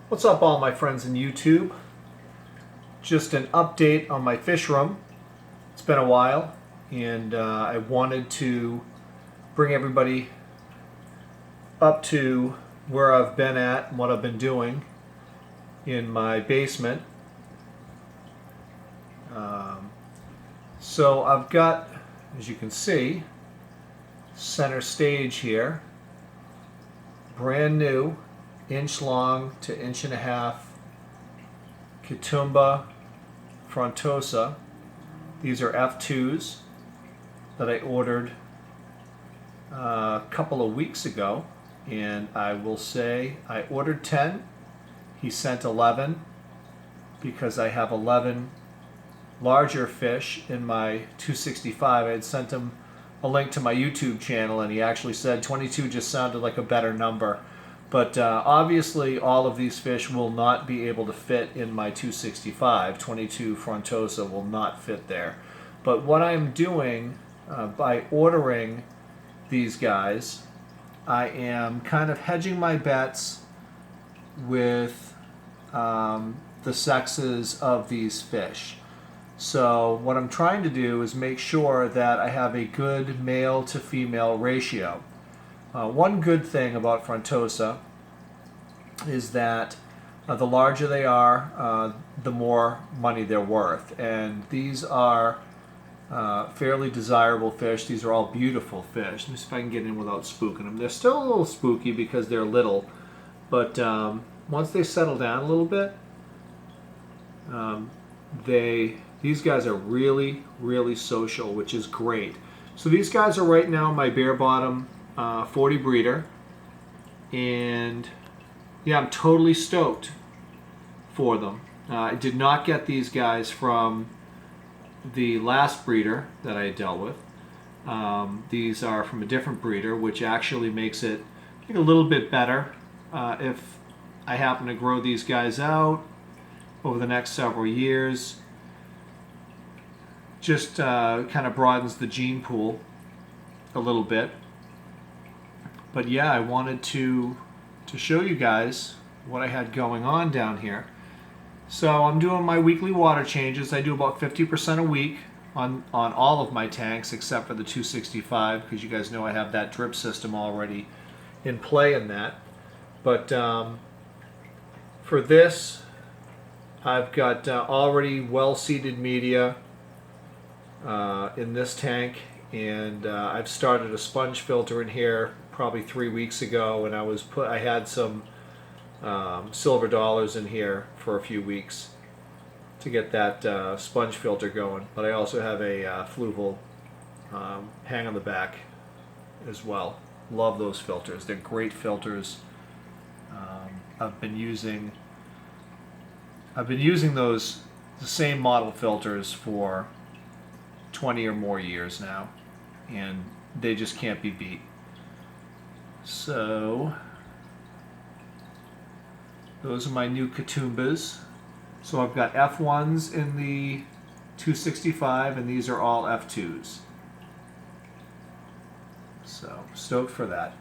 What's up, all my friends in YouTube? Just an update on my fish room. It's been a while, and I wanted to bring everybody up to where I've been at and what I've been doing in my basement. So I've got, as you can see, center stage here, brand new, inch long to 1.5 inch Kitumba Frontosa. These are F2s that I ordered a couple of weeks ago, and I will say I ordered 10. He sent 11 because I have 11 larger fish in my 265. I had sent him a link to my YouTube channel, and he actually said 22 just sounded like a better number. But obviously all of these fish will not be able to fit in my 265. 22 Frontosa will not fit there. But what I'm doing by ordering these guys, I am kind of hedging my bets with the sexes of these fish. So what I'm trying to do is make sure that I have a good male to female ratio. One good thing about Frontosa is that the larger they are, the more money they're worth. And these are fairly desirable fish. These are all beautiful fish. Let me see if I can get in without spooking them. They're still a little spooky because they're little, but once they settle down a little bit, these guys are really, really social, which is great. So these guys are right now my bare bottom 40 breeder, and yeah, I'm totally stoked for them. I did not get these guys from the last breeder that I dealt with. These are from a different breeder, which actually makes it a little bit better if I happen to grow these guys out over the next several years. Just kind of broadens the gene pool a little bit. But yeah, I wanted to show you guys what I had going on down here. So I'm doing my weekly water changes. I do about 50% a week on all of my tanks except for the 265, because you guys know I have that drip system already in play in that. But for this, I've got already well-seeded media in this tank, and I've started a sponge filter in here probably 3 weeks ago, and I had some silver dollars in here for a few weeks to get that sponge filter going. But I also have a fluval hang on the back as well. Love those filters. They're great filters. I've been using the same model filters for 20 or more years now, and they just can't be beat. So those are my new Kitumbas. So I've got F1s in the 265, and these are all F2s. So stoked for that.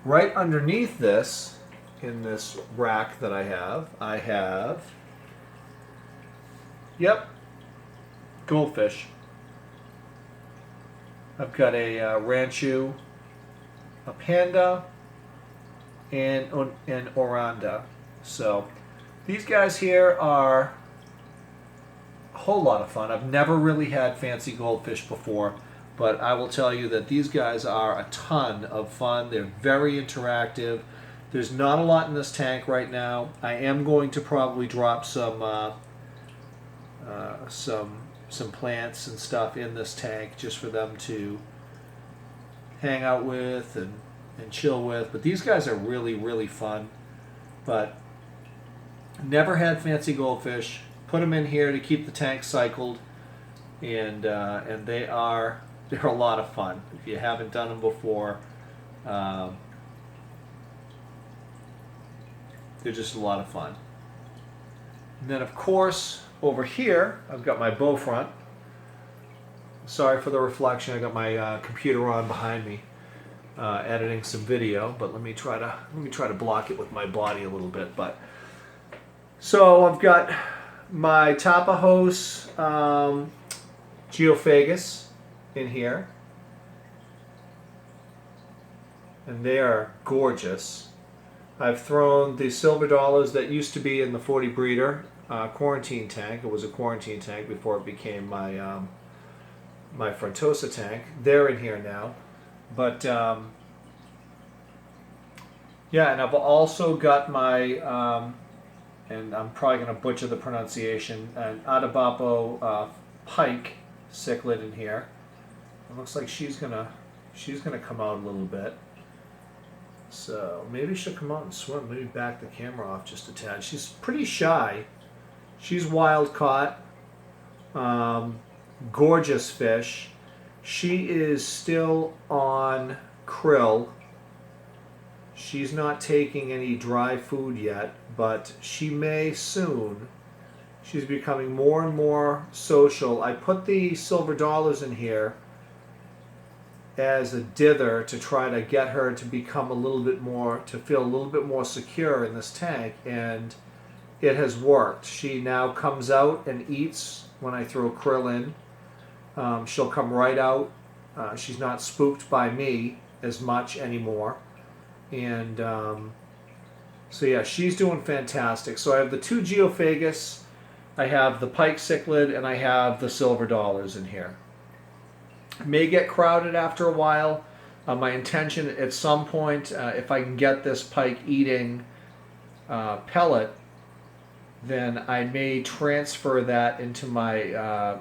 Right underneath this, in this rack that I have, yep, goldfish. I've got a Ranchu, a Panda, and an Oranda. So these guys here are a whole lot of fun. I've never really had fancy goldfish before, but I will tell you that these guys are a ton of fun. They're very interactive. There's not a lot in this tank right now. I am going to probably drop some plants and stuff in this tank just for them to hang out with and chill with. But these guys are really, really fun. But never had fancy goldfish. Put them in here to keep the tank cycled, and they're a lot of fun. If you haven't done them before, they're just a lot of fun. And then of course over here I've got my bow front. Sorry for the reflection. I got my computer on behind me, editing some video. But let me try to block it with my body a little bit. But So I've got my Tapajos geophagus in here, and they are gorgeous. I've thrown the silver dollars that used to be in the 40 breeder quarantine tank. It was a quarantine tank before it became my my Frontosa tank. They're in here now, but yeah, and I've also got my and I'm probably going to butcher the pronunciation, an Atabapo pike cichlid in here. It looks like she's gonna come out a little bit. So maybe she'll come out and swim. Maybe back the camera off just a tad. She's pretty shy. She's wild caught. Gorgeous fish. She is still on krill. She's not taking any dry food yet, but she may soon. She's becoming more and more social. I put the silver dollars in here as a dither to try to get her to become a little bit more, to feel a little bit more secure in this tank, and it has worked. She now comes out and eats when I throw krill in. She'll come right out. She's not spooked by me as much anymore. And so yeah, she's doing fantastic. So I have the two geophagus, I have the pike cichlid, and I have the silver dollars in here. It may get crowded after a while. My intention at some point, if I can get this pike eating pellet, then I may transfer that into my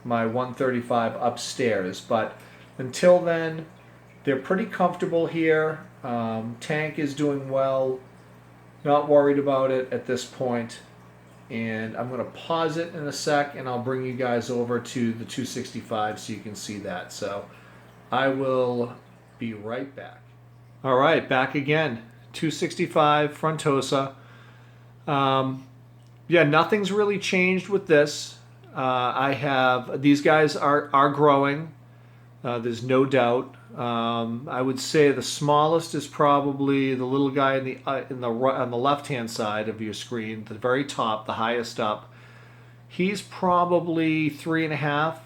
my 135 upstairs. But until then, they're pretty comfortable here. Tank is doing well. Not worried about it at this point. And I'm going to pause it in a sec, and I'll bring you guys over to the 265 so you can see that. So I will be right back. All right, back again. 265 Frontosa. Yeah, nothing's really changed with this. I have, these guys are growing. There's no doubt. I would say the smallest is probably the little guy on the left-hand side of your screen, the very top, the highest up. He's probably 3.5,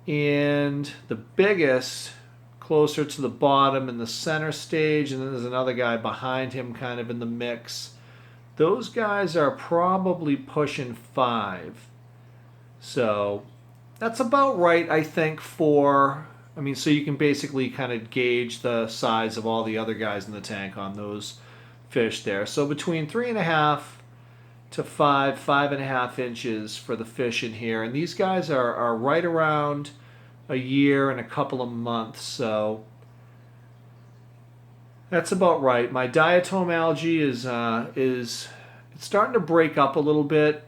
and the biggest closer to the bottom in the center stage, and then there's another guy behind him, kind of in the mix. Those guys are probably pushing 5. So that's about right, I think, for, I mean, so you can basically kind of gauge the size of all the other guys in the tank on those fish there. So between 3.5 to 5.5 inches for the fish in here. And these guys are right around a year and a couple of months. So that's about right. My diatom algae is it's starting to break up a little bit.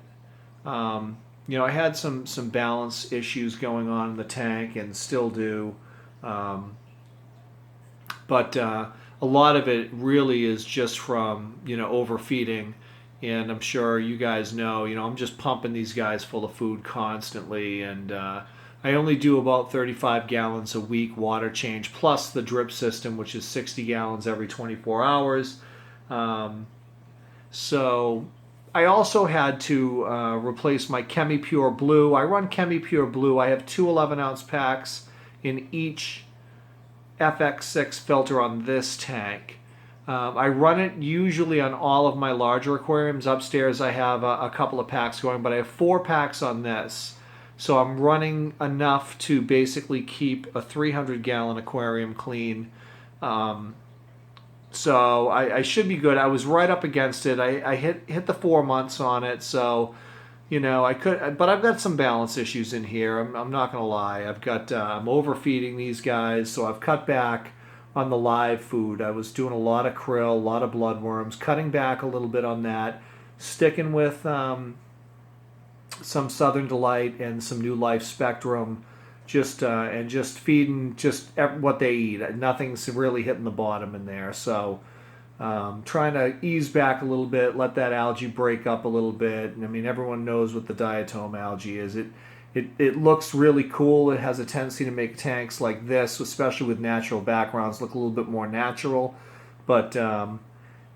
You know, I had some balance issues going on in the tank, and still do, but a lot of it really is just from, you know, overfeeding. And I'm sure you guys know, you know, I'm just pumping these guys full of food constantly, and I only do about 35 gallons a week water change, plus the drip system, which is 60 gallons every 24 hours. So I also had to replace my ChemiPure Blue. I run ChemiPure Blue. I have two 11-ounce packs in each FX6 filter on this tank. I run it usually on all of my larger aquariums. Upstairs I have a couple of packs going, but I have 4 packs on this. So I'm running enough to basically keep a 300-gallon aquarium clean. So I should be good. I was right up against it. I hit the 4 months on it, so you know I could. But I've got some balance issues in here. I'm not gonna lie. I've got I'm overfeeding these guys, so I've cut back on the live food. I was doing a lot of krill, a lot of bloodworms, cutting back a little bit on that, sticking with some Southern Delight and some New Life Spectrum. And just feeding just what they eat. Nothing's really hitting the bottom in there. So trying to ease back a little bit, let that algae break up a little bit. And I mean, everyone knows what the diatom algae is. It looks really cool. It has a tendency to make tanks like this, especially with natural backgrounds, look a little bit more natural. But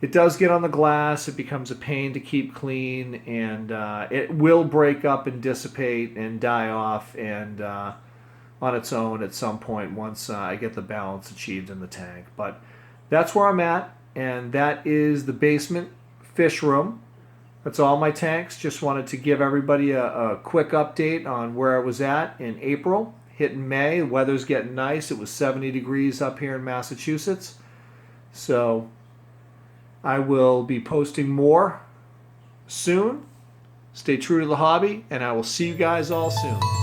it does get on the glass. It becomes a pain to keep clean, and it will break up and dissipate and die off and on its own at some point once I get the balance achieved in the tank. But that's where I'm at, and that is the basement fish room. That's all my tanks. Just wanted to give everybody a quick update on where I was at in April. Hitting May, the weather's getting nice. It was 70 degrees up here in Massachusetts. So I will be posting more soon. Stay true to the hobby, and I will see you guys all soon.